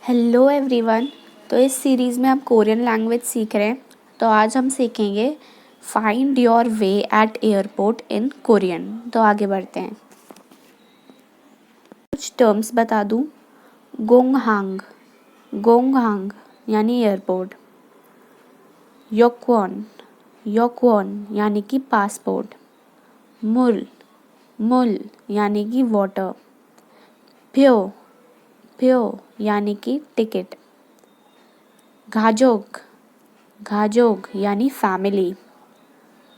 Hello everyone. तो इस series में आप कोरियन लैंग्वेज सीख रहे हैं। तो आज हम सीखेंगे find your way at airport in Korean. तो आगे बढ़ते हैं। कुछ टर्म्स बता दूं। गोंगहांग, गोंगहांग यानी एयरपोर्ट। योक्वॉन, योक्वॉन यानी कि पासपोर्ट। मुल, मुल यानी कि वाटर। प्यो, प्यो यानी कि टिकट। घाजोग, घाजोग यानी फैमिली।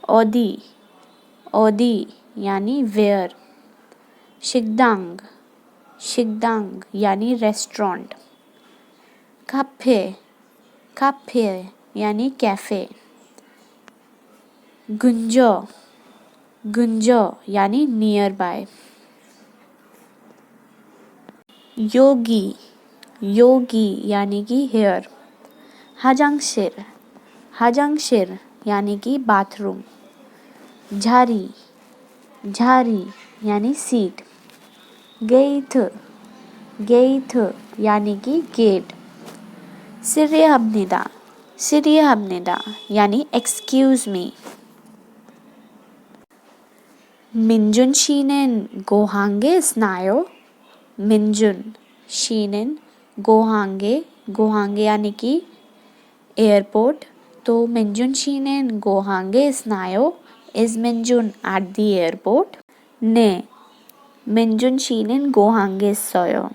ओदी, ओदी यानी वेयर। शिगदांग, शिगदांग यानी रेस्टोरेंट। काफे, काफे यानी कैफ़े। गुंजो, गुंजो यानी नियर बाय। योगी, योगी यानी कि हेयर। हाजांगशिर, हाजांगशिर यानी कि बाथरूम। झारी, झारी यानी सीट। गेट, गेट यानी कि गेट। सिरिहबनिदा, सिरिहबनिदा यानी एक्सक्यूज मी। मिंजुन शीनेन गोहांगे स्नायो। मिंजुन शीनेन गोहांगे, गोहांगे यानी कि एयरपोर्ट। तो मिंजुन शीनेन गोहांगे स्नायो is Minjun at the airport. ने मिंजुन शीनेन गोहांगे सोयो।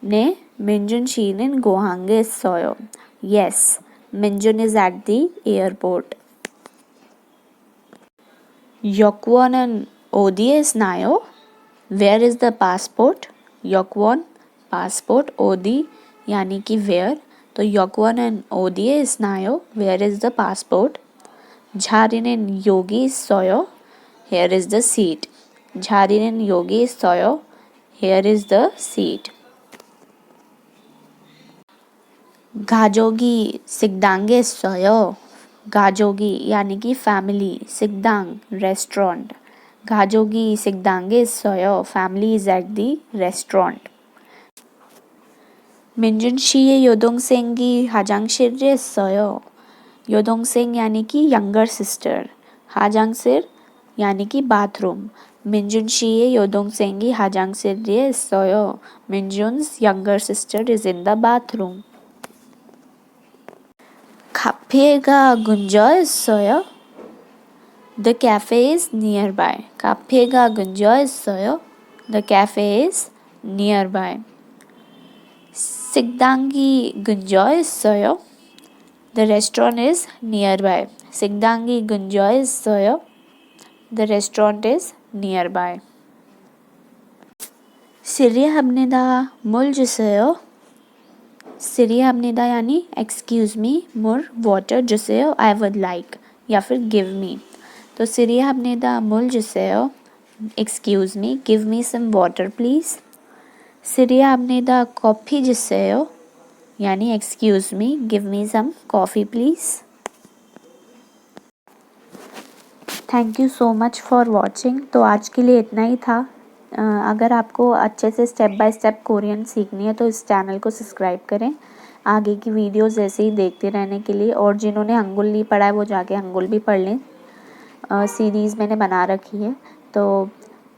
ने मिंजुन शीनेन गोहांगे सोयो। Yes, Minjun is at the airport. Yokwon ODS Nayo. Where is the passport? Yokwon passport OD यानी कि where. तो Yokwon ODS Nayo. Where is the passport? Jharinen Yogi Soyo. Here is the seat. Jharinen Yogi Soyo. Here is the seat. गाजोगी सिगदांगे सोयो। गाजोगी यानी कि family. सिगदांग restaurant. गाजोगी सिगदांगे सोयो family is at the restaurant. Minjun शीये योदोंगसेंगी हाजांगशिर सोयो। योदोंगसेंग यानी कि यंगर सिस्टर। हाजांगशिर यानी कि बाथरूम। मिंजुन शीये योदोंगसेंगी हाजांगशिर सोयो। Minjun's younger sister is in the bathroom. 카페가 근처에 있어요. The cafe is nearby. 카페가 근처에 있어요. The cafe is nearby. 식당이 근처에 있어요. The restaurant is nearby. 식당이 근처에 있어요. The restaurant is nearby. 시리합니다. 물 주세요. सिरिहबनिदा यानी एक्सक्यूज़ मी मुर वाटर जुसेयो आई वुड लाइक या फिर गिव मी। तो सिरिहबनिदा मुल जुसेयो excuse me give me some water please. सिरिहबनिदा कॉफ़ी जुसेयो यानी excuse me give me some coffee please. Thank you so much for watching. तो आज के लिए इतना ही था। अगर आपको अच्छे से स्टेप बाय स्टेप कोरियन सीखनी है तो इस चैनल को सब्सक्राइब करें आगे की वीडियोस ऐसे ही देखते रहने के लिए। और जिन्होंने हंगुल नहीं पढ़ा है वो जाके हंगुल भी पढ़ लें। सीरीज़ मैंने बना रखी है। तो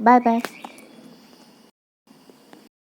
बाय बाय।